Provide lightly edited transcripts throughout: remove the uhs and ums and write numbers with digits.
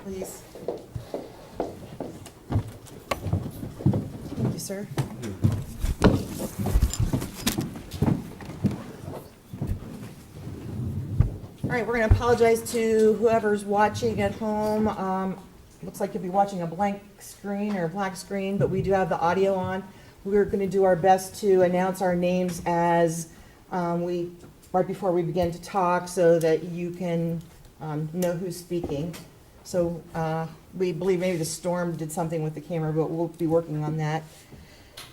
please. Thank you, sir. All right, we're going to apologize to whoever's watching at home. Looks like you'll be watching a blank screen or a black screen, but we do have the audio on. We're going to do our best to announce our names as right before we begin to talk so that you can know who's speaking. So we believe maybe the storm did something with the camera, but we'll be working on that.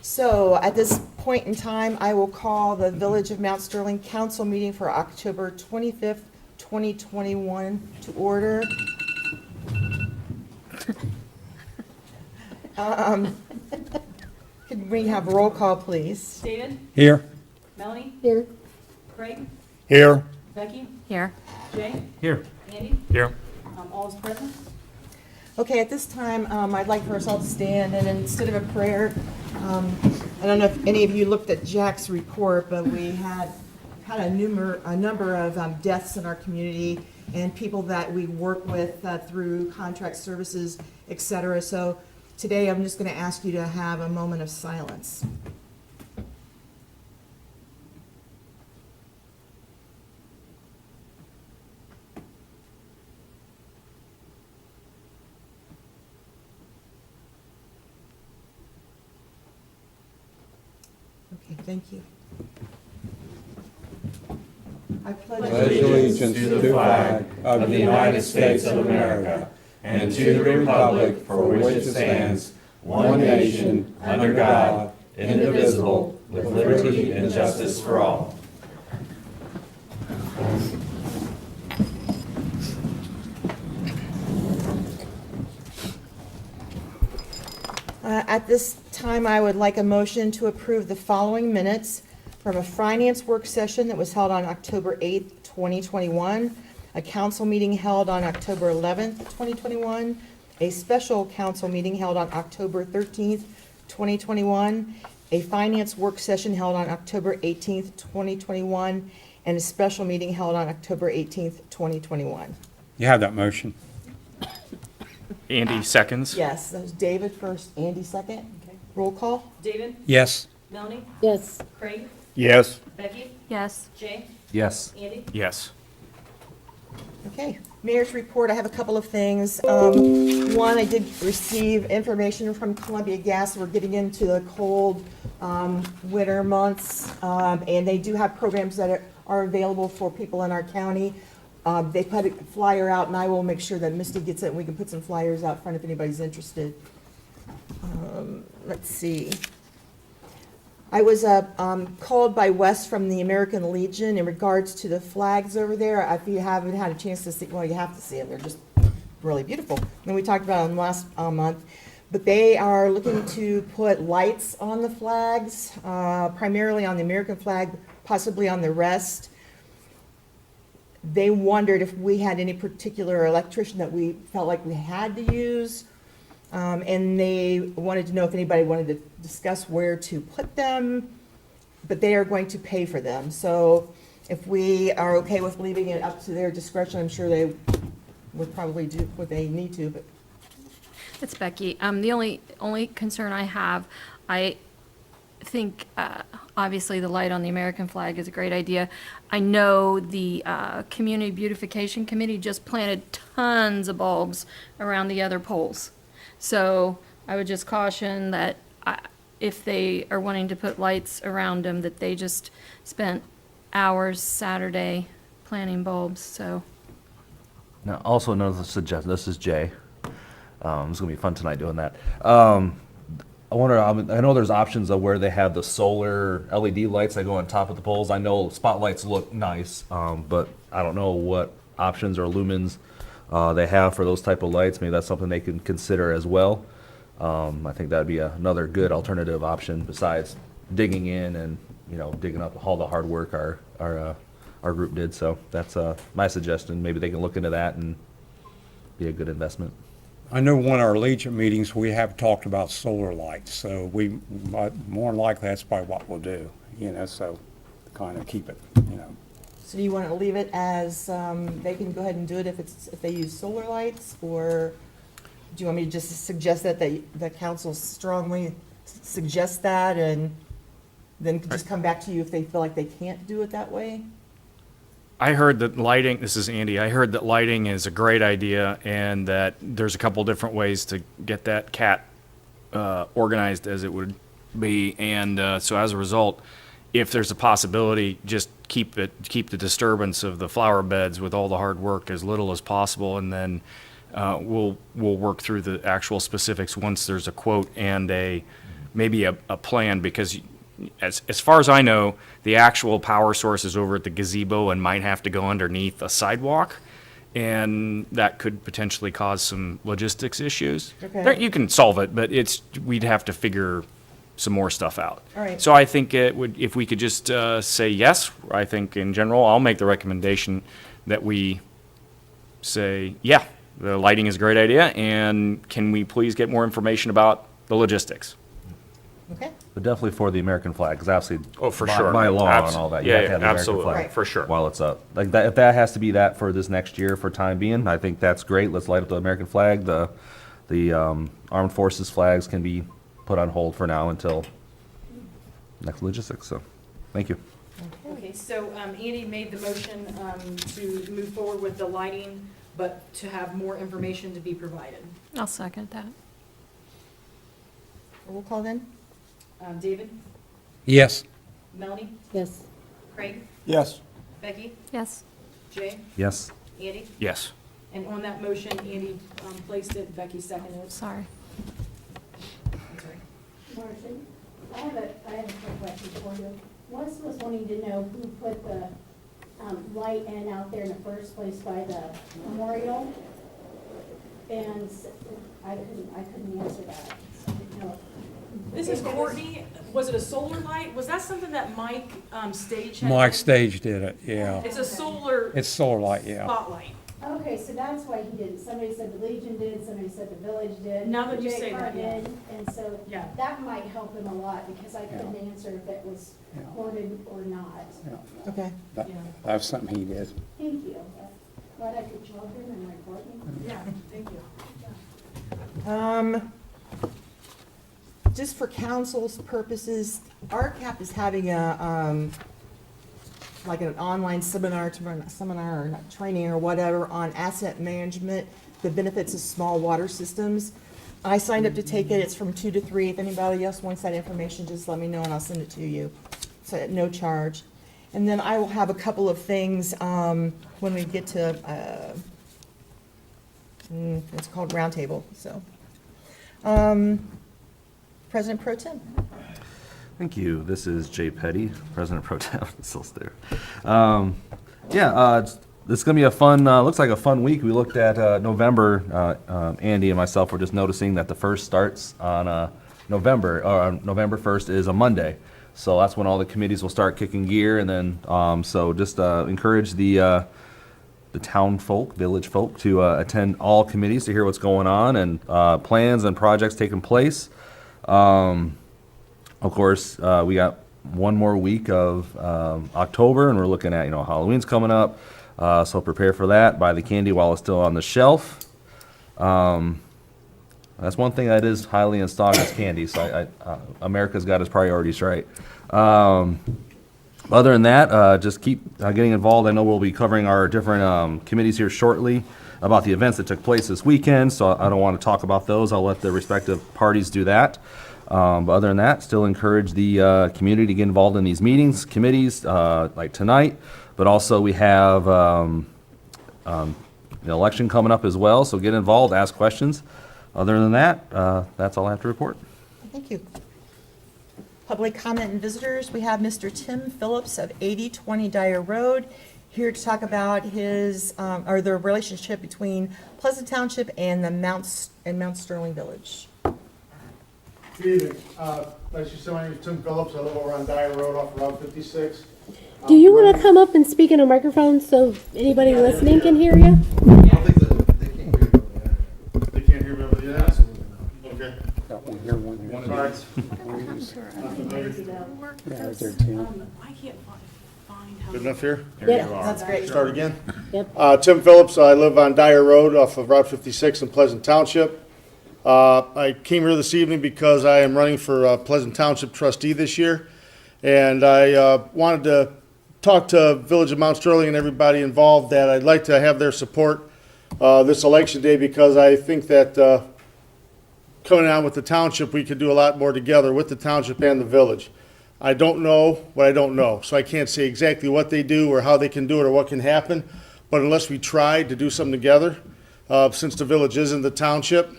So at this point in time, I will call the Village of Mount Sterling Council meeting for October 25th, 2021 to order. Could we have roll call, please? David? Here. Melanie? Here. Craig? Here. Becky? Here. Jay? Here. Andy? Here. All is present? Okay, at this time, I'd like for us all to stand, and instead of a prayer, I don't know if any of you looked at Jack's report, but we had a number of deaths in our community and people that we work with through contract services, et cetera. So today, I'm just going to ask you to have a moment of silence. Okay, thank you. I pledge Pledge allegiance to the flag of the United States of America and to the republic for which it stands, one nation, under God, indivisible, with liberty and justice for all. At this time, I would like a motion to approve the following minutes from a finance work session that was held on October 8th, 2021, a council meeting held on October 11th, 2021, a special council meeting held on October 13th, 2021, a finance work session held on October 18th, 2021, and a special meeting held on October 18th, 2021. You have that motion. Andy seconds. Yes, that was David first, Andy second. Okay. Roll call? David? Yes. Melanie? Yes. Craig? Yes. Becky? Yes. Jay? Yes. Andy? Yes. Okay, Mayor's report, I have a couple of things. One, I did receive information from Columbia Gas. We're getting into the cold winter months, and they do have programs that are available for people in our county. They put a flyer out, and I will make sure that Misty gets it, and we can put some flyers out front if anybody's interested. Let's see. I was called by Wes from the American Legion in regards to the flags over there. If you haven't had a chance to see, well, you have to see them. They're just really beautiful. And we talked about them last month. But they are looking to put lights on the flags, primarily on the American flag, possibly on the rest. They wondered if we had any particular electrician that we felt like we had to use. And they wanted to know if anybody wanted to discuss where to put them, but they are going to pay for them. So if we are okay with leaving it up to their discretion, I'm sure they would probably do what they need to, but It's Becky. The only concern I have, I think, obviously the light on the American flag is a great idea. I know the Community Beautification Committee just planted tons of bulbs around the other poles. So I would just caution that if they are wanting to put lights around them, that they just spent hours Saturday planting bulbs, so. Now, also another suggestion, this is Jay. It's gonna be fun tonight doing that. I wonder, I know there's options of where they have the solar LED lights that go on top of the poles. I know spotlights look nice, but I don't know what options or lumens they have for those type of lights. Maybe that's something they can consider as well. I think that'd be another good alternative option besides digging in and, digging up all the hard work our group did. So that's my suggestion. Maybe they can look into that and be a good investment. I know one of our Legion meetings, we have talked about solar lights, so more than likely, that's probably what we'll do, so to kind of keep it, So do you want to leave it as, they can go ahead and do it if they use solar lights? Or do you want me to just suggest that the council strongly suggests that and then just come back to you if they feel like they can't do it that way? I heard that lighting, this is Andy, I heard that lighting is a great idea and that there's a couple different ways to get that cat organized as it would be. And so as a result, if there's a possibility, just keep the disturbance of the flower beds with all the hard work as little as possible. And then we'll work through the actual specifics once there's a quote and maybe a plan, because as far as I know, the actual power source is over at the gazebo and might have to go underneath a sidewalk, and that could potentially cause some logistics issues. Okay. You can solve it, but we'd have to figure some more stuff out. All right. So I think if we could just say yes, I think in general, I'll make the recommendation that we say, yeah, the lighting is a great idea, and can we please get more information about the logistics? Okay, But definitely for the American flag, because obviously. Oh, for by- sure. By law and Abs- all that, you yeah, have to have the American absolutely. flag. Right. For sure. While it's up. Like that, if that has to be that for this next year for time being, I think that's great. Let's light up the American flag. The armed forces flags can be put on hold for now until next logistics, so, thank you. Okay, so Andy made the motion to move forward with the lighting, but to have more information to be provided. I'll second that. roll call then? David, Yes. Melanie, Yes. Craig, Yes. Becky, Yes. Jay, Yes. Andy? Yes. And on that motion, Andy placed it, Becky seconded it. Sorry. I'm sorry. Marcia, I have a quick question for you. Wes was wanting to know who put the light in out there in the first place by the memorial. And I couldn't answer that. So I didn't know. This is Courtney. Was it a solar light? Was that something that Mike Stage had? Mike Stage did it, yeah. It's a solar It's solar light, yeah. spotlight. Okay, so that's why he didn't. Somebody said the Legion did, somebody said the Village did. Now that you Jay say that, Carr yeah. did, and so Yeah. that might help him a lot because I couldn't Yeah. answer if it was Yeah. corded or not. Yeah. Okay. That- Yeah. That's something he did. Thank you. Glad I could join him and report him. Yeah, thank you. Just for council's purposes, RCAP is having like an online seminar, or not training or whatever, on asset management, the benefits of small water systems. I signed up to take it. It's from 2 to 3. If anybody else wants that information, just let me know and I'll send it to you. So at no charge. And then I will have a couple of things when we get to, it's called roundtable, so. President Pro Tem. Thank you. This is Jay Petty, President Pro Tem. Still there. This is gonna be a fun. Looks like a fun week. We looked at November. Andy and myself were just noticing that the first starts on November 1st is a Monday. So that's when all the committees will start kicking gear, and then so just encourage the town folk, village folk, to attend all committees to hear what's going on and plans and projects taking place. Of course, we got one more week of October, and we're looking at, Halloween's coming up, so prepare for that. Buy the candy while it's still on the shelf. That's one thing that is highly in stock is candy, so America's got its priorities right. Other than that, just keep getting involved. I know we'll be covering our different committees here shortly about the events that took place this weekend, so I don't want to talk about those. I'll let the respective parties do that. But other than that, still encourage the community to get involved in these meetings, committees, like tonight. But also we have the election coming up as well, so get involved, ask questions. Other than that, that's all I have to report. Thank you. Public comment and visitors, we have Mr. Tim Phillips of 8020 Dyer Road here to talk about the relationship between Pleasant Township and the Mount Sterling Village. Good evening. As you said, my name is Tim Phillips. I live over on Dyer Road off Route 56. Do you want to come up and speak in a microphone so anybody listening can hear you? They can't hear me over the ass? Okay. Got one here, one there. Sorry. Yeah, right there, Tim. I can't find Good enough here? Yep. That's great. Start again? Yep. Tim Phillips, I live on Dyer Road off of Route 56 in Pleasant Township. I came here this evening because I am running for Pleasant Township trustee this year. And I wanted to talk to Village of Mount Sterling and everybody involved that I'd like to have their support this election day, because I think that coming on with the township, we could do a lot more together with the township and the village. I don't know what I don't know, so I can't say exactly what they do or how they can do it or what can happen. But unless we try to do something together, since the village is in the township,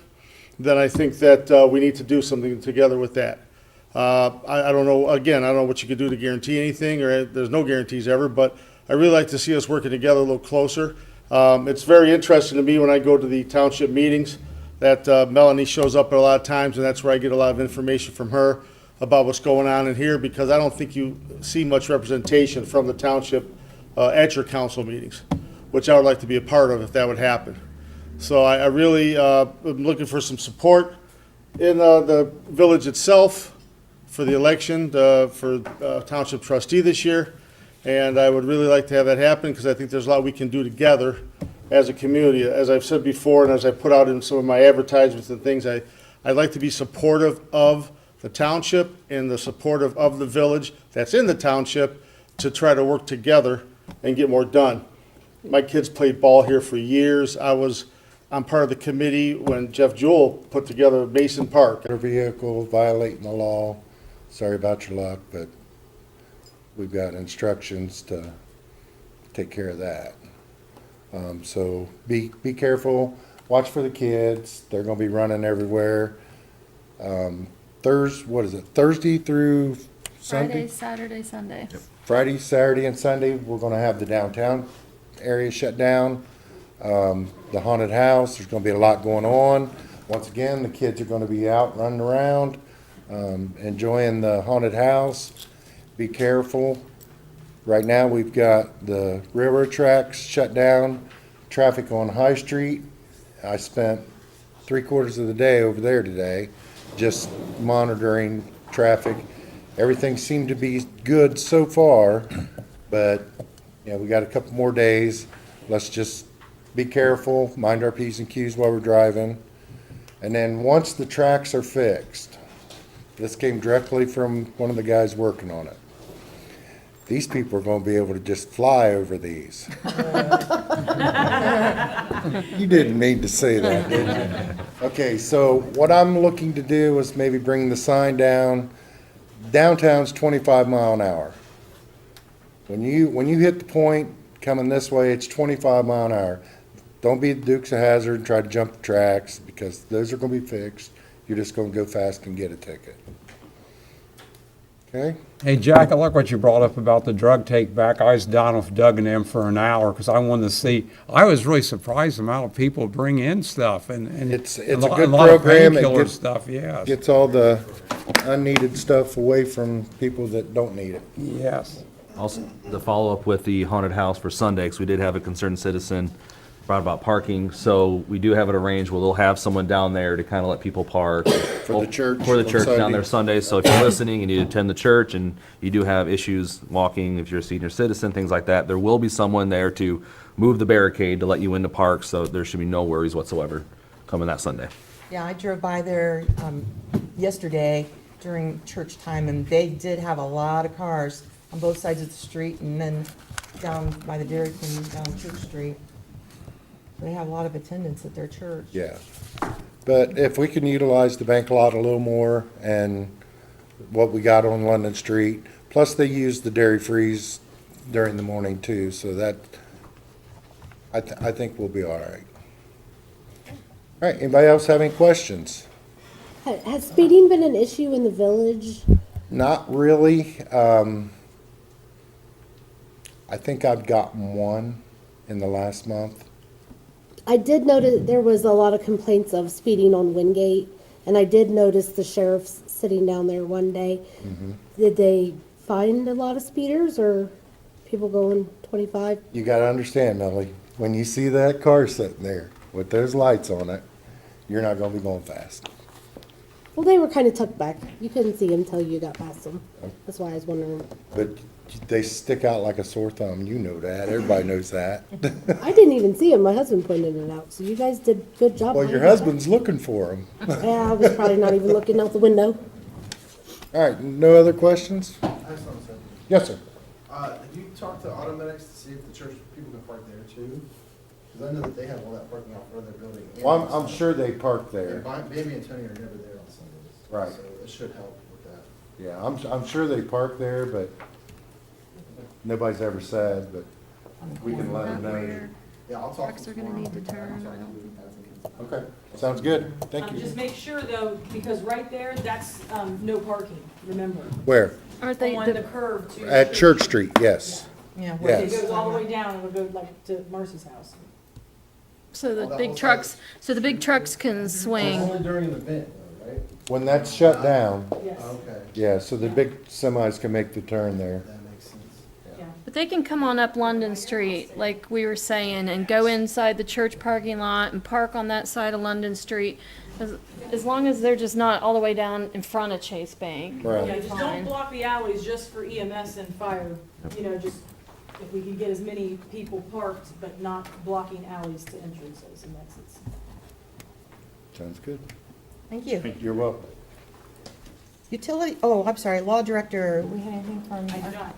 then I think that we need to do something together with that. I don't know, again, I don't know what you could do to guarantee anything, or there's no guarantees ever, but I really like to see us working together a little closer. It's very interesting to me when I go to the township meetings that Melanie shows up at a lot of times, and that's where I get a lot of information from her about what's going on in here, because I don't think you see much representation from the township at your council meetings, which I would like to be a part of if that would happen. So I really am looking for some support in the village itself for the election for township trustee this year. And I would really like to have that happen, because I think there's a lot we can do together as a community. As I've said before, and as I put out in some of my advertisements and things, I'd like to be supportive of the township and the supportive of the village that's in the township to try to work together and get more done. My kids played ball here for years. I'm part of the committee when Jeff Jewell put together Mason Park. Motor vehicle violating the law, sorry about your luck, but we've got instructions to take care of that. So be careful, watch for the kids, they're gonna be running everywhere. Thursday through Sunday? Friday, Saturday, Sunday. Friday, Saturday, and Sunday, we're gonna have the downtown area shut down. The haunted house, there's gonna be a lot going on. Once again, the kids are gonna be out running around, enjoying the haunted house. Be careful. Right now, we've got the railroad tracks shut down, traffic on High Street. I spent 3/4 of the day over there today, just monitoring traffic. Everything seemed to be good so far, but, we got a couple more days. Let's just be careful, mind our P's and Q's while we're driving. And then once the tracks are fixed, this came directly from one of the guys working on it. These people are gonna be able to just fly over these. You didn't mean to say that, did you? Okay, so what I'm looking to do is maybe bring the sign down. Downtown's 25 mile an hour. When you hit the point coming this way, it's 25 mile an hour. Don't be the Dukes of Hazzard and try to jump the tracks, because those are gonna be fixed. You're just gonna go fast and get a ticket. Okay? Hey, Jack, I like what you brought up about the drug take back. I was down with Doug and them for an hour because I wanted to see. I was really surprised the amount of people bring in stuff and It's a a lot- good lot of program. It painkiller gets- stuff, yes. Gets all the unneeded stuff away from people that don't need it. Yes. Also, the follow-up with the haunted house for Sunday, because we did have a concerned citizen brought about parking, so we do have it arranged where they'll have someone down there to kind of let people park. For the church For the on church down Sunday. there Sunday, so if you're listening and you attend the church and you do have issues walking, if you're a senior citizen, things like that, there will be someone there to move the barricade to let you into park, so there should be no worries whatsoever coming that Sunday. Yeah, I drove by there yesterday during church time, and they did have a lot of cars on both sides of the street, and then down by the Dairy Queen down Church Street. They have a lot of attendance at their church. Yeah. But if we can utilize the bank lot a little more and what we got on London Street, plus they use the dairy freeze during the morning too, so that, I think we'll be all right. All right, anybody else have any questions? Has speeding been an issue in the village? Not really. I think I've gotten one in the last month. I did notice there was a lot of complaints of speeding on Wingate, and I did notice the sheriff's sitting down there one day. Did they find a lot of speeders or people going 25? You gotta understand, Melly, when you see that car sitting there with those lights on it, you're not gonna be going fast. Well, they were kind of tucked back. You couldn't see them till you got past them. That's why I was wondering. But They stick out like a sore thumb, you know that, everybody knows that. I didn't even see him. My husband pointed it out. So you guys did a good job. Well, your finding it. husband's looking for them. Yeah, I was probably not even looking out the window. All right, no other questions? I just want to say, Yes, sir. have you talked to Automedics to see if the church people can park there too? Because I know that they have all that parking out front of their building. and Well, I'm outside. sure they park And there. Bambi and Tony are never there on Sundays. Right. So it should help with that. Yeah, I'm sure they park there, but nobody's ever said, but we can let them know. Yeah, I'll talk Trucks to are them gonna tomorrow. need to turn. I'll talk I to don't them. Okay, sounds good. Thank you. Just make sure though, because right there, that's, no parking, remember? Where? Aren't they, On the the- curve to. At Church Street, yes. Yeah. Yeah. It goes all the way down and it'll go like to Marcy's house. so the Oh, that big whole trucks, side. so the big trucks can It's swing. only during an event though, right? When that's shut down, Yes, Okay, yeah, so the big semis can make the turn there. that makes sense. yeah. But they can come on up London Street, like we were saying, and go inside the church parking lot and park on that side of London Street. As long as they're just not all the way down in front of Chase Bank. Right. Yeah, just don't Fine. block the alleys just for EMS and fire, you know, just if we can get as many people parked, but not blocking alleys to entrances and exits. Sounds good. Thank you. You're welcome. Utility, oh, I'm sorry, Law Director, we had anything from? I do not.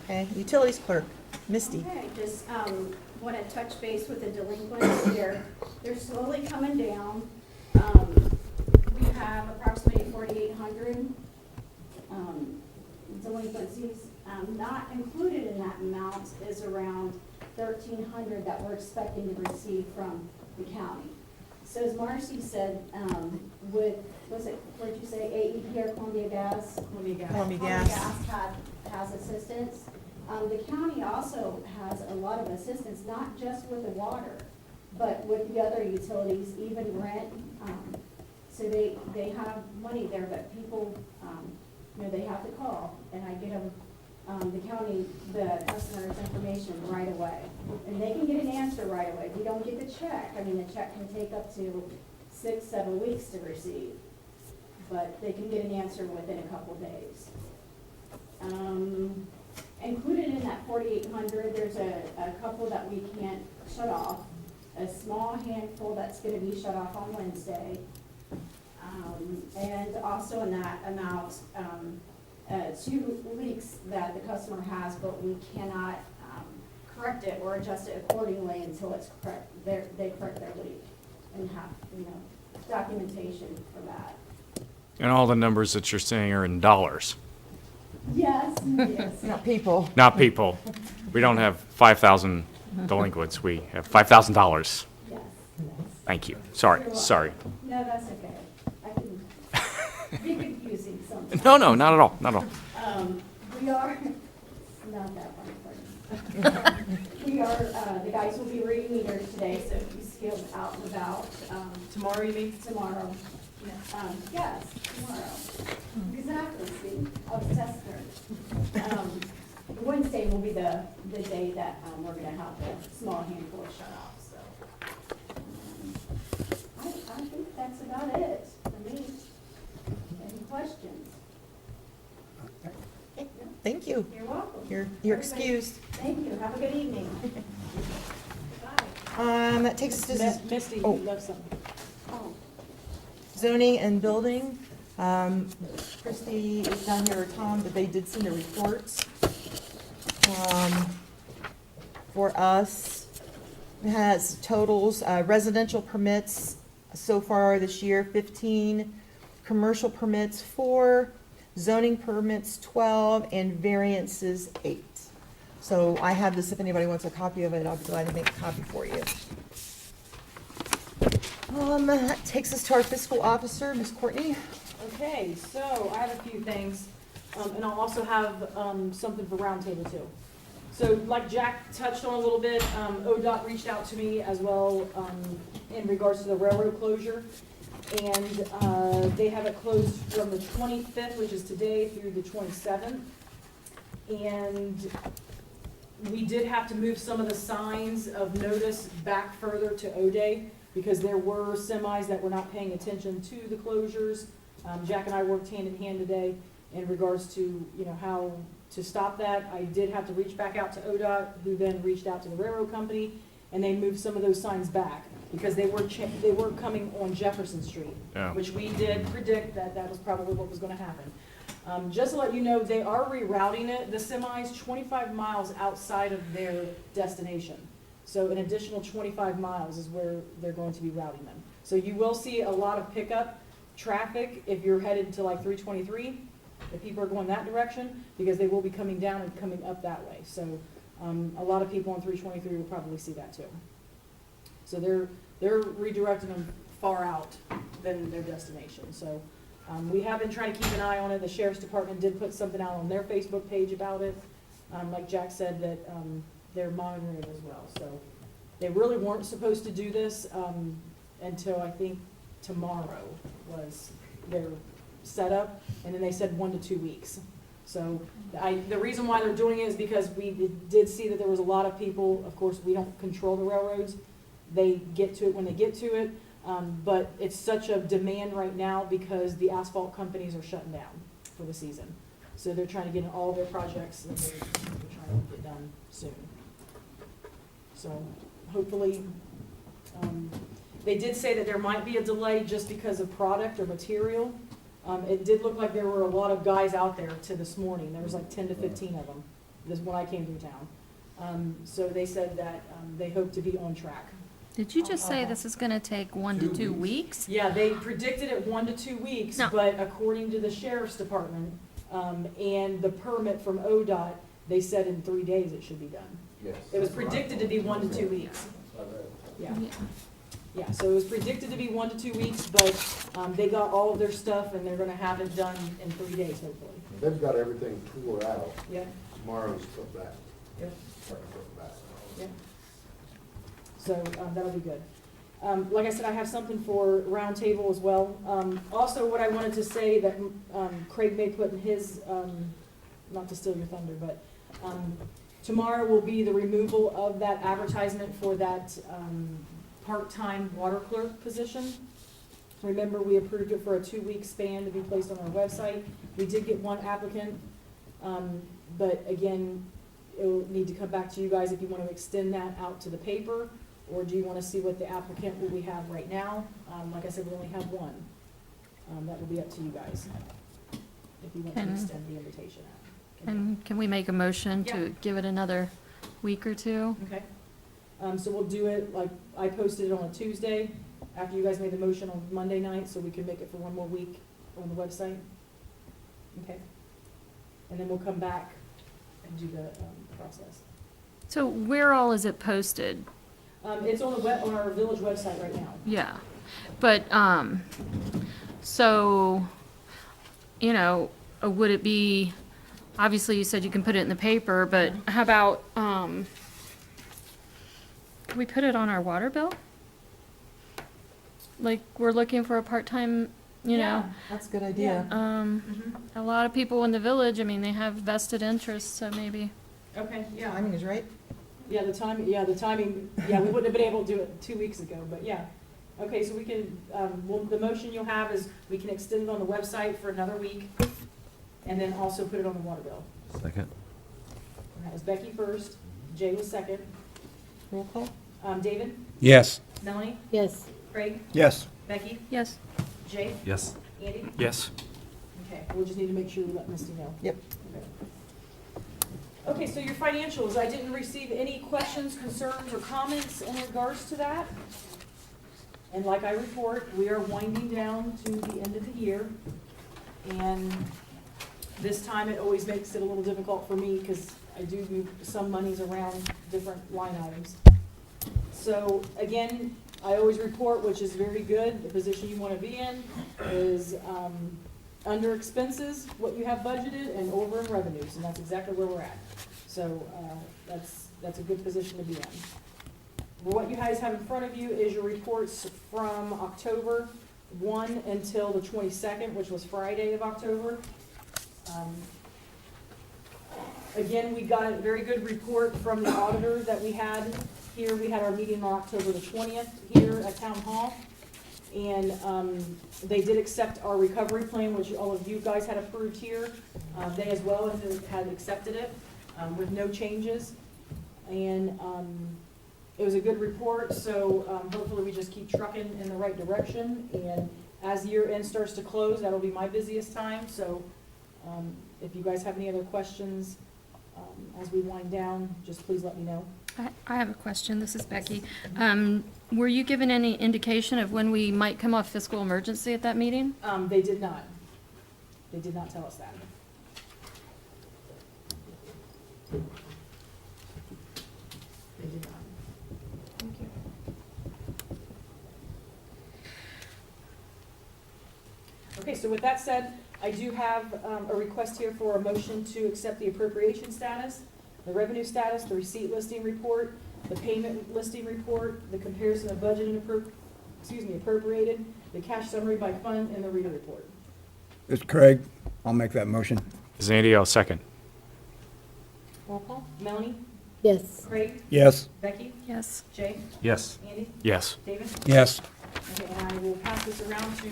Okay, Utilities Clerk, Misty. Okay, just, want to touch base with the delinquents here. They're slowly coming down. We have approximately 4,800, delinquencies. Not included in that amount is around 1,300 that we're expecting to receive from the county. So as Marcy said, what'd you say, AEP or Columbia Gas? Columbia Gas. Columbia Columbia Gas. has assistance. The county also has a lot of assistance, not just with the water, but with the other utilities, even rent. So they have money there, but people, they have to call, and I get them, the customer's information right away. And they can get an answer right away. If you don't get the check, the check can take up to 6-7 weeks to receive, but they can get an answer within a couple days. Included in that 4,800, there's a couple that we can't shut off, a small handful that's gonna be shut off on Wednesday. And also in that amount, 2 leaks that the customer has, but we cannot, correct it or adjust it accordingly until it's correct, they correct their leak and have, documentation for that. And all the numbers that you're saying are in dollars, Yes, yes. Not people. not people. We don't have 5,000 delinquents, we have $5,000. Yes. Thank you. Sorry, You're welcome. sorry. No, that's okay. I can be confusing sometimes. No, no, not at all, not at all. We are, not that one, pardon. We are, the guys will be reading meters today, so if you see them out and about, Tomorrow you mean? tomorrow. Yes, tomorrow. Exactly, see, I was testing her. Wednesday will be the day that, we're gonna have the small handful shut off, so. I think that's about it for me. Any questions? Thank you. You're welcome. You're Everybody, excused. Thank you, have a good evening. That takes us to Misty, you Oh. left something. Oh. zoning and building. Christie is down here, or Tom, but they did send the reports. For us, it has totals, residential permits so far this year, 15, commercial permits, 4, zoning permits, 12, and variances, 8. So I have this, if anybody wants a copy of it, I'll be glad to make a copy for you. That takes us to our fiscal officer, Ms. Courtney. Okay, so I have a few things, and I'll also have something for roundtable too. So like Jack touched on a little bit, ODOT reached out to me as well in regards to the railroad closure. And they have it closed from the 25th, which is today, through the 27th. And we did have to move some of the signs of notice back further to O'Day because there were semis that were not paying attention to the closures. Jack and I worked hand in hand today in regards to, how to stop that, I did have to reach back out to ODOT, who then reached out to the railroad company, and they moved some of those signs back, because they were coming on Jefferson Street, Yeah. which we did predict that that was probably what was gonna happen. Just to let you know, they are rerouting it, the semis 25 miles outside of their destination. So an additional 25 miles is where they're going to be routing them. So you will see a lot of pickup traffic if you're headed to like 323, if people are going that direction, because they will be coming down and coming up that way. So a lot of people on 323 will probably see that too. So they're redirecting them far out than their destination. So we have been trying to keep an eye on it. The sheriff's department did put something out on their Facebook page about it. Like Jack said, that they're monitoring it as well. So they really weren't supposed to do this until I think tomorrow was their setup, and then they said 1 to 2 weeks. So the reason why they're doing it is because we did see that there was a lot of people, of course, we don't control the railroads. They get to it when they get to it, but it's such a demand right now because the asphalt companies are shutting down for the season. So they're trying to get in all their projects that they're trying to get done soon. So hopefully, they did say that there might be a delay just because of product or material. It did look like there were a lot of guys out there to this morning. There was like 10 to 15 of them, this when I came through town. So they said that they hope to be on track. Did you just say this is gonna take 1 to 2 weeks? Yeah, they predicted it 1 to 2 weeks, No. but according to the sheriff's department, and the permit from ODOT, they said in 3 days it should be done. Yes. It was predicted to be 1 to 2 weeks. Yeah, yeah, so it was predicted to be 1 to 2 weeks, but, they got all of their stuff and they're gonna have it done in 3 days, hopefully. They've got everything tore out. Yeah, Tomorrow's put back. yeah, Starting to put back. yeah. So, that'll be good. Like I said, I have something for roundtable as well. Also, what I wanted to say that, Craig may put in his, not to steal your thunder, but, tomorrow will be the removal of that advertisement for that, part-time water clerk position. Remember, we approved it for a 2-week span to be placed on our website. We did get one applicant, but again, it will need to come back to you guys if you want to extend that out to the paper, or do you want to see what the applicant will we have right now? Like I said, we only have one. That will be up to you guys, if you want to Can- extend the invitation out. And can we make a motion Yeah. to give it another week or two? Okay, so we'll do it, like, I posted it on a Tuesday, after you guys made the motion on Monday night, so we can make it for 1 more week on the website. Okay? And then we'll come back and do the, process. So where all is it posted? It's on on our village website right now. Yeah, but, so, you know, would it be, obviously you said you can put it in the paper, but how about, can we put it on our water bill? Like, we're looking for a part-time, you know, Yeah. That's a good idea. Mhm. a lot of people in the village, I mean, they have vested interests, so maybe. Okay, yeah. Timing is right. Yeah, the timing, we wouldn't have been able to do it 2 weeks ago, but yeah. Okay, so we can, well, the motion you'll have is we can extend it on the website for another week, and then also put it on the water bill. Second. And that was Becky first, Jay was second. Roll call? David, Yes. Melanie, Yes. Craig, Yes. Becky, Yes. Jay, Yes. Andy? Yes. Okay, we'll just need to make sure we let Misty know. Yep. Okay, so your financials, I didn't receive any questions, concerns, or comments in regards to that. And like I report, we are winding down to the end of the year. And this time it always makes it a little difficult for me because I do move some monies around different line items. So again, I always report, which is very good, the position you want to be in is under expenses, what you have budgeted, and over in revenues, and that's exactly where we're at. So that's a good position to be in. What you guys have in front of you is your reports from October 1 until the 22nd, which was Friday of October. Again, we got a very good report from the auditor that we had here. We had our meeting on October the 20th here at Town Hall. And they did accept our recovery plan, which all of you guys had approved here. They as well had accepted it with no changes. And it was a good report, so hopefully we just keep trucking in the right direction. And as year end starts to close, that'll be my busiest time. So if you guys have any other questions as we wind down, just please let me know. I have a question. This is Becky. Were you given any indication of when we might come off fiscal emergency at that meeting? They did not. They did not tell us that. They did not. Thank you. Okay, so with that said, I do have a request here for a motion to accept the appropriation status, the revenue status, the receipt listing report, the payment listing report, the comparison of budget and appropriated, the cash summary by fund, and the reader report. It's Craig. I'll make that motion. This is Andy, I'll second. Roll call? Melanie? Yes. Craig? Yes. Becky? Yes. Jay? Yes. Andy? Yes. David? Yes. Okay, and I will pass this around to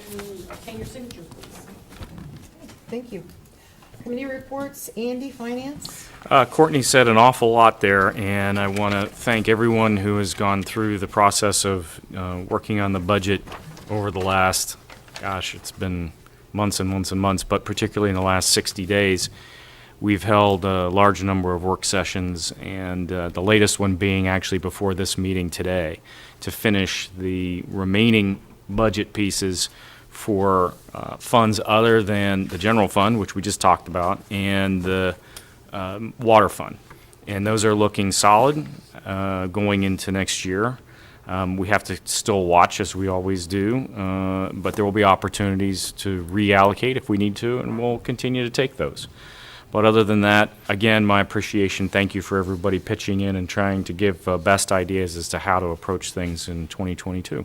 obtain your signatures, please. Thank you. Committee reports, Andy, Finance? Courtney said an awful lot there, and I want to thank everyone who has gone through the process of working on the budget over the last, gosh, it's been months and months and months, but particularly in the last 60 days. We've held a large number of work sessions, and the latest one being actually before this meeting today, to finish the remaining budget pieces for funds other than the general fund, which we just talked about, and the water fund. And those are looking solid going into next year. We have to still watch, as we always do, but there will be opportunities to reallocate if we need to, and we'll continue to take those. But other than that, again, my appreciation, thank you for everybody pitching in and trying to give best ideas as to how to approach things in 2022.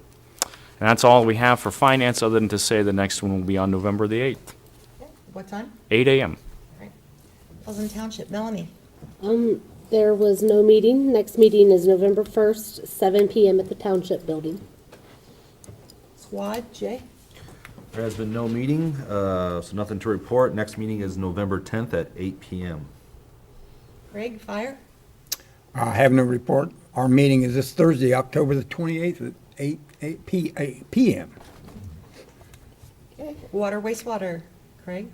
And that's all we have for finance, other than to say the next one will be on November the 8th, Okay. What time? 8 a.m. Pleasant Township, Melanie? There was no meeting. Next meeting is November 1st, 7 PM at the Township Building. Squad, Jay? There has been no meeting, so nothing to report. Next meeting is November 10th at 8 PM. Craig, Fire? I have no report. Our meeting is this Thursday, October the 28th at 8 p.m. Okay. Water, wastewater, Craig?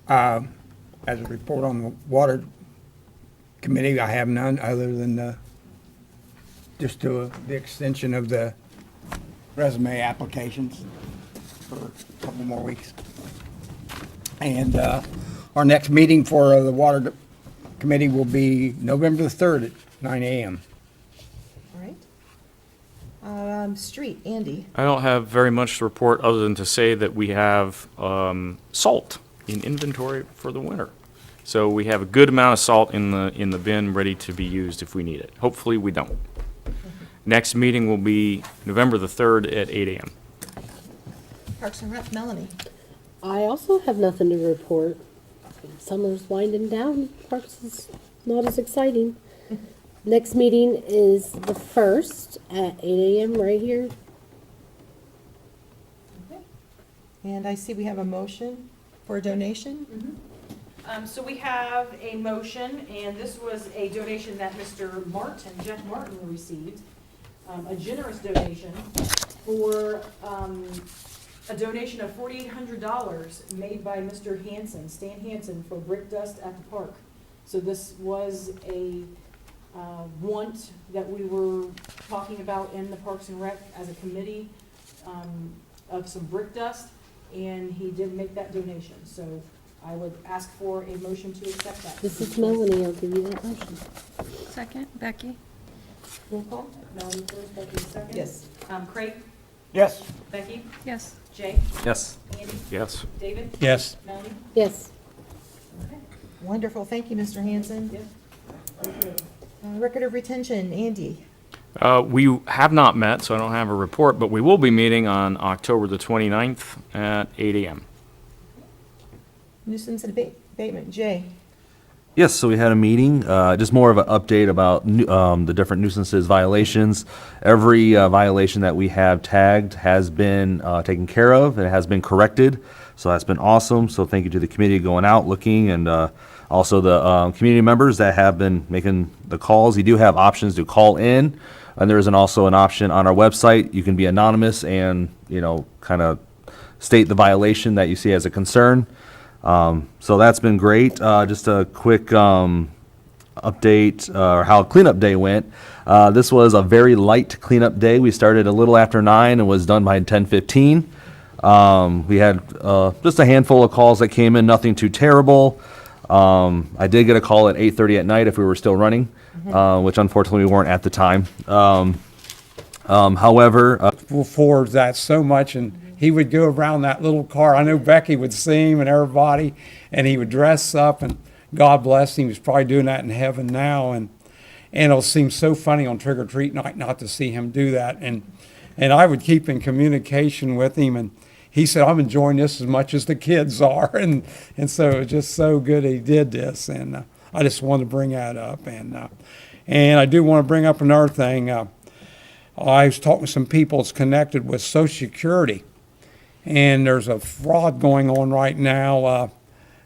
As a report on the water committee, I have none other than just the extension of the resume applications for a couple more weeks. And our next meeting for the water committee will be November the 3rd at 9 a.m. All right. Street, Andy? I don't have very much to report other than to say that we have salt in inventory for the winter. So we have a good amount of salt in the bin ready to be used if we need it. Hopefully we don't. Next meeting will be November the 3rd at 8 a.m. Parks and Rec, Melanie? I also have nothing to report. Summer's winding down. Parks is not as exciting. Next meeting is the 1st at 8 a.m. right here. Okay. And I see we have a motion for a donation. So we have a motion, and this was a donation that Mr. Martin, Jeff Martin, received. A generous donation for a donation of $4,800 made by Mr. Hanson, Stan Hanson, for brick dust at the park. So this was a want that we were talking about in the Parks and Rec as a committee of some brick dust, and he did make that donation. So I would ask for a motion to accept that. This is Melanie. I'll give you that motion. Second, Becky? Roll call? Melanie first, Becky second. Yes. Craig, Yes. Becky, Yes. Jay, Yes. Andy, Yes. David, Yes. Melanie. Yes. Okay. Wonderful. Thank you, Mr. Hanson. Yep. Thank you. Record of retention, Andy? We have not met, so I don't have a report, but we will be meeting on October the 29th at 8 a.m. Nuisance and abatement, Jay? Yes, so we had a meeting, just more of an update about the different nuisances violations. Every violation that we have tagged has been taken care of, and it has been corrected, so that's been awesome. So thank you to the committee going out, looking, and also the community members that have been making the calls. You do have options to call in, and there is also an option on our website. You can be anonymous and, kind of state the violation that you see as a concern. So that's been great. Just a quick update or how cleanup day went. This was a very light cleanup day. We started a little after 9 and was done by 10:15. We had just a handful of calls that came in, nothing too terrible. I did get a call at 8:30 at night if we were still running, which unfortunately we weren't at the time. However, For that so much, and he would go around that little car. I know Becky would see him and everybody, and he would dress up, and God bless him, he's probably doing that in heaven now, and it'll seem so funny on trick or treat night not to see him do that, and I would keep in communication with him, and he said, I'm enjoying this as much as the kids are, and so it was just so good he did this, and I just wanted to bring that up, and I do want to bring up another thing. I was talking to some people that's connected with Social Security, and there's a fraud going on right now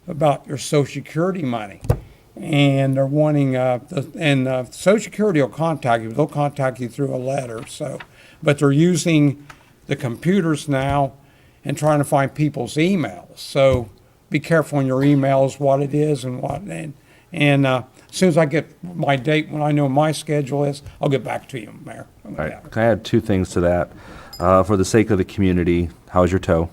about your Social Security money. And they're wanting, Social Security will contact you. They'll contact you through a letter. But they're using the computers now and trying to find people's emails. So be careful on your emails, what it is and what. And as soon as I get my date, when I know my schedule is, I'll get back to you, Mayor. all right, can I add 2 things to that? For the sake of the community, how's your toe?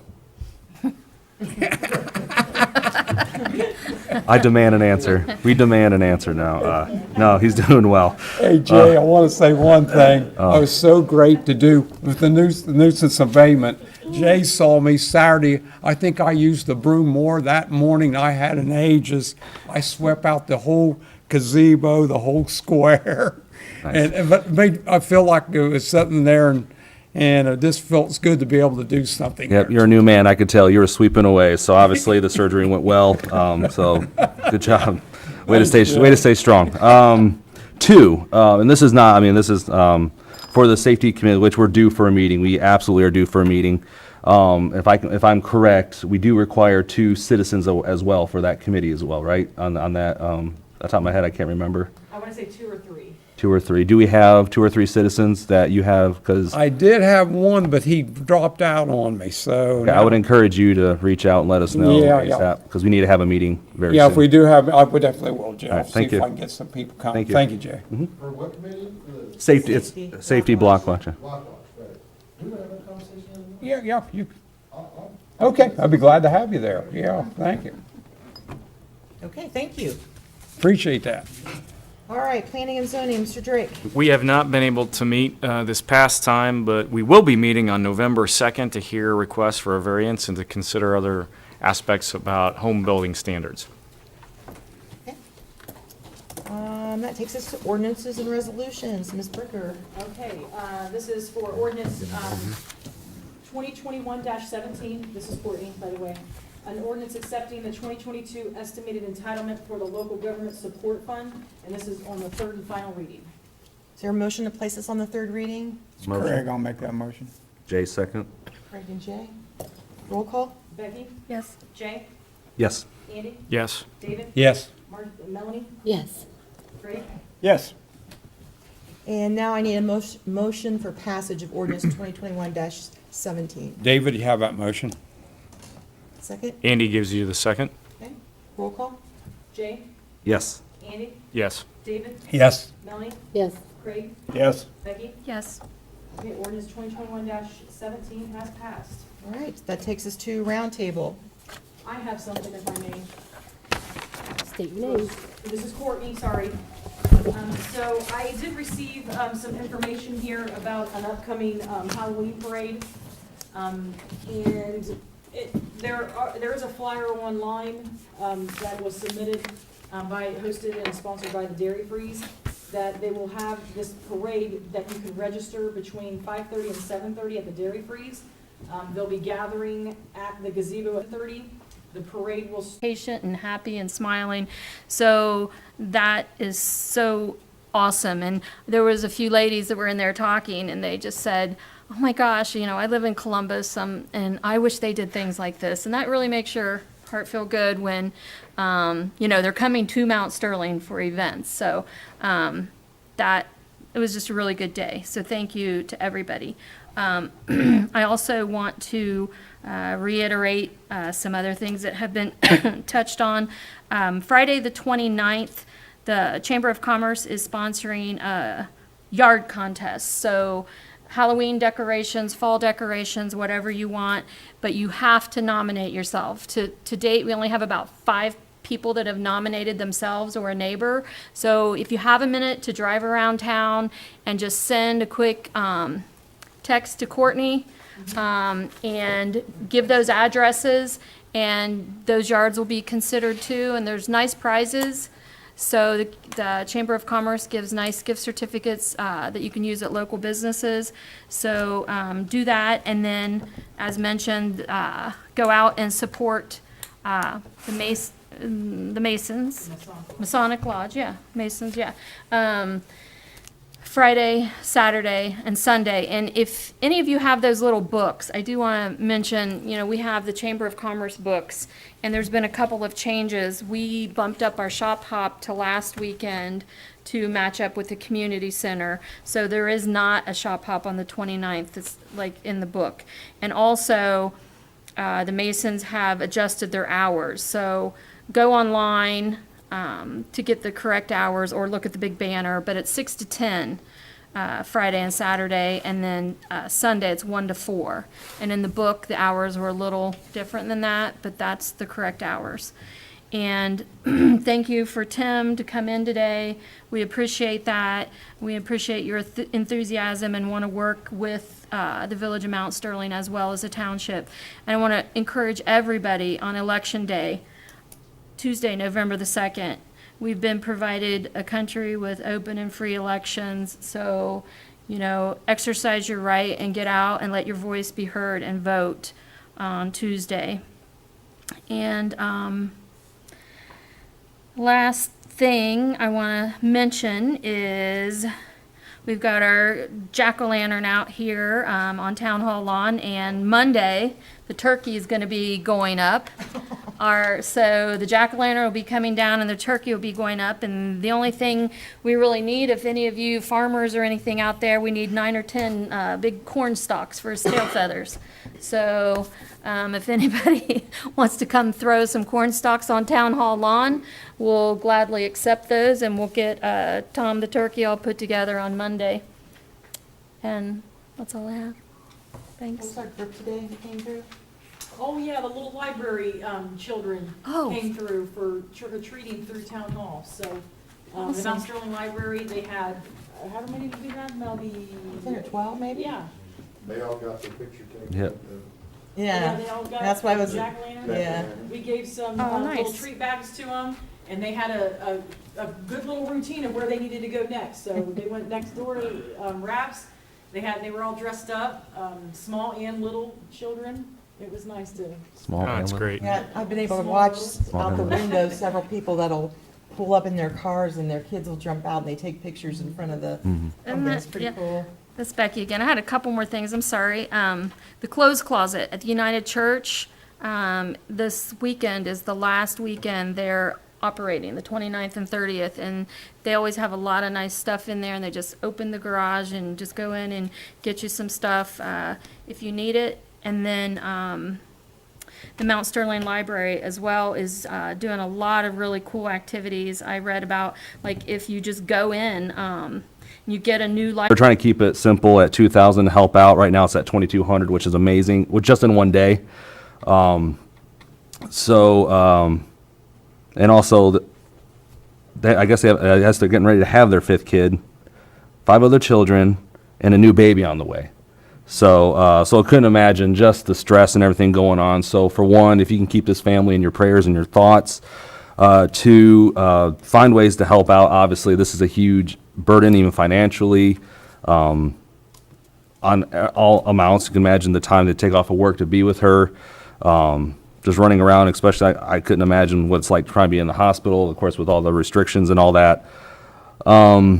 I demand an answer. We demand an answer now. No, he's doing well. Hey, Jay, I want to say one thing. It was so great to do with the nuisance abatement. Jay saw me Saturday. I think I used the broom more that morning than I had in ages. I swept out the whole gazebo, the whole square. Nice. I feel like it was sitting there, and it just felt good to be able to do something. Yep, there. you're a new man, I could tell. You were sweeping away, so obviously the surgery went well. So good job. Way to stay strong. 2, and this is not, this is for the safety committee, which we're due for a meeting. We absolutely are due for a meeting. If I'm correct, we do require 2 citizens as well for that committee as well, right? On that, off the top of my head, I can't remember. I want to say 2 or 3. 2 or 3. Do we have 2 or 3 citizens that you have? Because I did have one, but he dropped out on me, so. I would encourage you to reach out and let us know. Yeah. Because we need to have a meeting very soon. Yeah, if we do have, I would definitely will, Jay. All right, See thank if you. I can get some people coming. Thank you. Thank you, Jay. For what committee? For the Safety, it's safety block watch. block watch, right. We would have a conversation. Yeah, you, okay, I'd be glad to have you there. Yeah, thank you. Okay, thank you. Appreciate that. All right, planning and zoning, Mr. Drake. We have not been able to meet this past time, but we will be meeting on November 2nd to hear requests for a variance and to consider other aspects about home building standards. That takes us to ordinances and resolutions. Ms. Bricker. Okay, this is for ordinance 2021-17. This is Courtney, by the way. An ordinance accepting the 2022 estimated entitlement for the local government support fund, and this is on the 3rd and final reading. Is there a motion to place this on the 3rd reading? Craig, I'll make that motion. Jay, second. Craig and Jay. Roll call? Becky? Yes. Jay? Yes. Andy? Yes. David? Yes. Melanie? Yes. Greg? Yes. And now I need a motion for passage of ordinance 2021-17. David, you have that motion? Second? Andy gives you the second? Okay. Roll call? Jay? Yes. Andy? Yes. David? Yes. Melanie? Yes. Craig? Yes. Becky? Yes. Okay, ordinance 2021-17 has passed. All right, that takes us to roundtable. I have something, if I may. State your name. This is Courtney, sorry. So I did receive some information here about an upcoming Halloween parade. And there is a flyer online that was submitted hosted and sponsored by the Dairy Freeze, that they will have this parade that you can register between 5:30 and 7:30 at the Dairy Freeze. They'll be gathering at the gazebo at 30. The parade will patient and happy and smiling. So that is so awesome. And there was a few ladies that were in there talking, and they just said, oh my gosh, I live in Columbus, and I wish they did things like this. And that really makes your heart feel good when, they're coming to Mount Sterling for events. So it was just a really good day. So thank you to everybody. I also want to reiterate some other things that have been touched on. Friday, the 29th, the Chamber of Commerce is sponsoring a yard contest. So Halloween decorations, fall decorations, whatever you want, but you have to nominate yourself. To date, we only have about 5 people that have nominated themselves or a neighbor. So if you have a minute to drive around town and just send a quick text to Courtney and give those addresses, and those yards will be considered too, and there's nice prizes. So the Chamber of Commerce gives nice gift certificates that you can use at local businesses. So do that, and then, as mentioned, go out and support the Masons, Masonic Lodge, yeah, Masons, yeah. Friday, Saturday, and Sunday. And if any of you have those little books, I do want to mention, we have the Chamber of Commerce books, and there's been a couple of changes. We bumped up our shop hop to last weekend to match up with the community center. So there is not a shop hop on the 29th. It's like in the book. And also, the Masons have adjusted their hours. So go online to get the correct hours, or look at the big banner, but it's 6 to 10 Friday and Saturday, and then Sunday it's 1 to 4. And in the book, the hours were a little different than that, but that's the correct hours. And thank you for Tim to come in today. We appreciate that. We appreciate your enthusiasm and want to work with the Village of Mount Sterling as well as the township. And I want to encourage everybody on Election Day, Tuesday, November the 2nd. We've been provided a country with open and free elections. So, exercise your right and get out and let your voice be heard and vote on Tuesday. And last thing I want to mention is we've got our jack-o'-lantern out here on Town Hall lawn, and Monday the turkey is going to be going up. So the jack-o'-lantern will be coming down and the turkey will be going up, and the only thing we really need, if any of you farmers or anything out there, we need 9 or 10 big corn stalks for his tail feathers. So if anybody wants to come throw some corn stalks on Town Hall lawn, we'll gladly accept those, and we'll get Tom the turkey all put together on Monday. And that's all I have. Thanks. What's our group today that came through? Oh, yeah, the little library children Oh. came through for trick-or-treating through Town Hall. So the Awesome. Mount Sterling Library, they had, how many did we have? Maybe, 10 or 12, maybe? yeah. They all got their picture taken. Yep. Yeah, They all got that's why I was, jack-o'-lantern. yeah. We gave some Oh, little nice. treat bags to them, and they had a good little routine of where they needed to go next. So they went next door to Raps. They were all dressed up, small and little children. It was nice to. Small. Oh, that's hamlet. great. Yeah, I've been able to watch out the Small. window several people that'll pull up in their cars and their kids will jump out and they take pictures in front of the, And it's that- pretty yeah. cool. That's Becky again. I had a couple more things. I'm sorry. The clothes closet at the United Church, this weekend is the last weekend they're operating, the 29th and 30th, and they always have a lot of nice stuff in there, and they just open the garage and just go in and get you some stuff if you need it. And then the Mount Sterling Library as well is doing a lot of really cool activities. I read about, like, if you just go in, you get a new We're library. trying to keep it simple at 2,000 to help out. Right now it's at 2,200, which is amazing, with just in one day. And also, I guess I guess they're getting ready to have their 5th kid, 5 other children, and a new baby on the way. So I couldn't imagine just the stress and everything going on. So for one, if you can keep this family in your prayers and your thoughts, to find ways to help out. Obviously, this is a huge burden, even financially, on all amounts. You can imagine the time they take off of work to be with her. just running around, especially I couldn't imagine what it's like trying to be in the hospital, of course, with all the restrictions and all that. Yeah,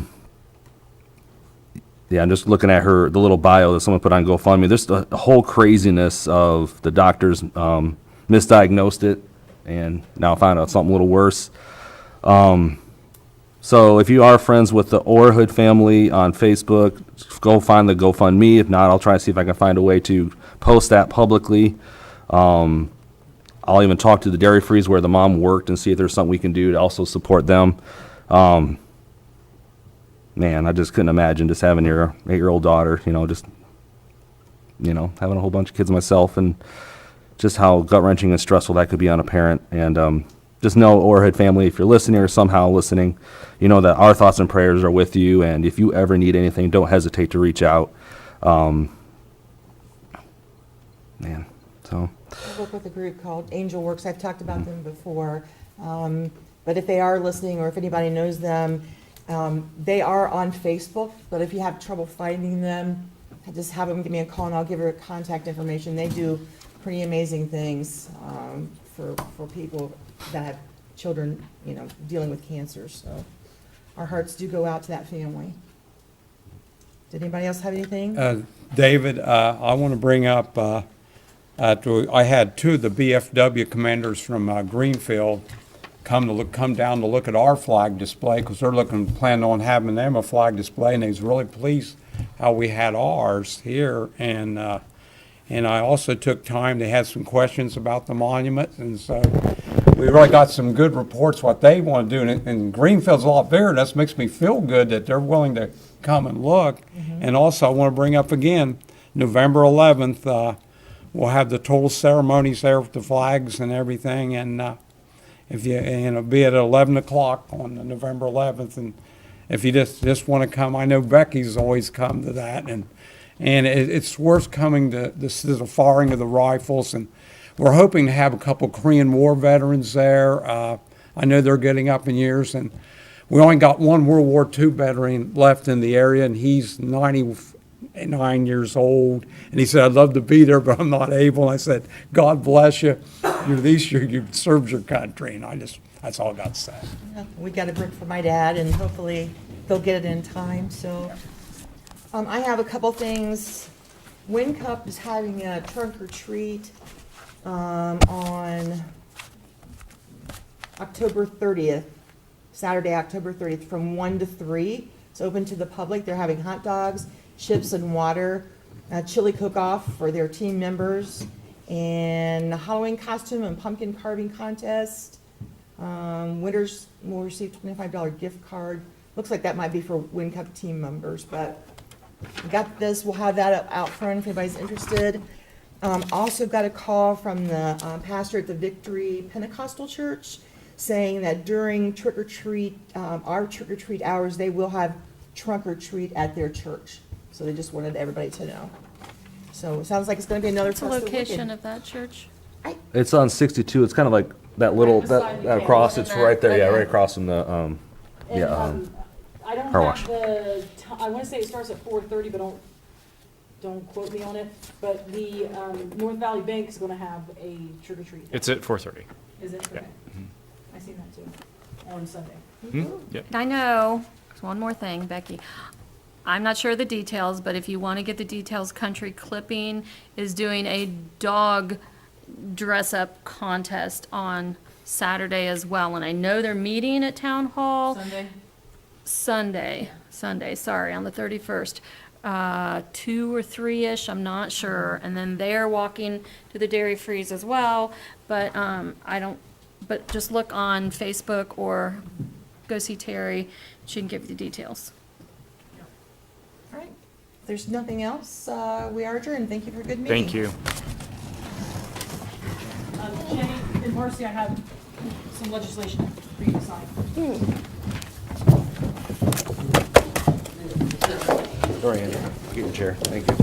I'm just looking at the little bio that someone put on GoFundMe. There's the whole craziness of the doctors misdiagnosed it and now found out something a little worse. So if you are friends with the Orhood family on Facebook, go find the GoFundMe. If not, I'll try to see if I can find a way to post that publicly. I'll even talk to the Dairy Freeze where the mom worked and see if there's something we can do to also support them. Man, I just couldn't imagine just having your 8-year-old daughter, just, having a whole bunch of kids myself, and just how gut-wrenching and stressful that could be on a parent. And just know, Orhood family, if you're listening or somehow listening, you know that our thoughts and prayers are with you, and if you ever need anything, don't hesitate to reach out. Man, so. I work with a group called Angel Works. I've talked about them before. But if they are listening, or if anybody knows them, they are on Facebook, but if you have trouble finding them, just have them give me a call and I'll give her contact information. They do pretty amazing things for people that have children, dealing with cancer. So our hearts do go out to that family. Did anybody else have anything? David, I want to bring up, I had two of the BFW commanders from Greenfield come down to look at our flag display, because they're planning on having them a flag display, and they was really pleased how we had ours here. And I also took time, they had some questions about the monument, and so we really got some good reports what they want to do. And Greenfield's a lot bigger, and that makes me feel good that they're willing to come and look. And also I want to bring up again, November 11th, we'll have the total ceremonies there with the flags and everything, and if you, be at 11 o'clock on November 11th, and if you just want to come, I know Becky's always come to that, and it's worth coming to the firing of the rifles, and we're hoping to have a couple Korean War veterans there. I know they're getting up in years, and we only got one World War II veteran left in the area, and he's 99 years old, and he said, I'd love to be there, but I'm not able. And I said, God bless you. At least you served your country, and that's all I got to say. Yeah, we got a brick for my dad, and hopefully they'll get it in time. So I have a couple things. Wind Cup is having a trunk or treat on October 30th, Saturday, October 30th, from 1 to 3. It's open to the public. They're having hot dogs, chips and water, chili cook-off for their team members, and a Halloween costume and pumpkin carving contest. Winners will receive $25 gift card. Looks like that might be for Wind Cup team members, but we got this. We'll have that out front if anybody's interested. Also got a call from the pastor at the Victory Pentecostal Church saying that during trick-or-treat, our trick-or-treat hours, they will have trunk-or-treat at their church. So they just wanted everybody to know. So it sounds like it's going to be another What's the festive location weekend. of that church? It's on 62. It's kind of like that little, beside the that across, campus. it's right there, yeah, Okay. right across from the, And, I don't car have wash. I want to say it starts at 4:30, but don't quote me on it. But the North Valley Bank is going to have a trick or treat. It's at 4:30. Is it? Yeah. Okay. I seen that too on Sunday. Yep. I know, there's one more thing, Becky. I'm not sure of the details, but if you want to get the details, Country Clipping is doing a dog dress-up contest on Saturday as well. And I know they're meeting at Town Hall. Sunday, sorry, on the 31st. 2 or 3-ish, I'm not sure. And then they're walking to the Dairy Freeze as well, but but just look on Facebook or go see Terry. She can give you the details. All right. If there's nothing else, we are adjourned. Thank you for a good meeting. Thank you. Jenny and Marcy, I have some legislation for you to sign. Sorry, Andrew. Get your chair. Thank you.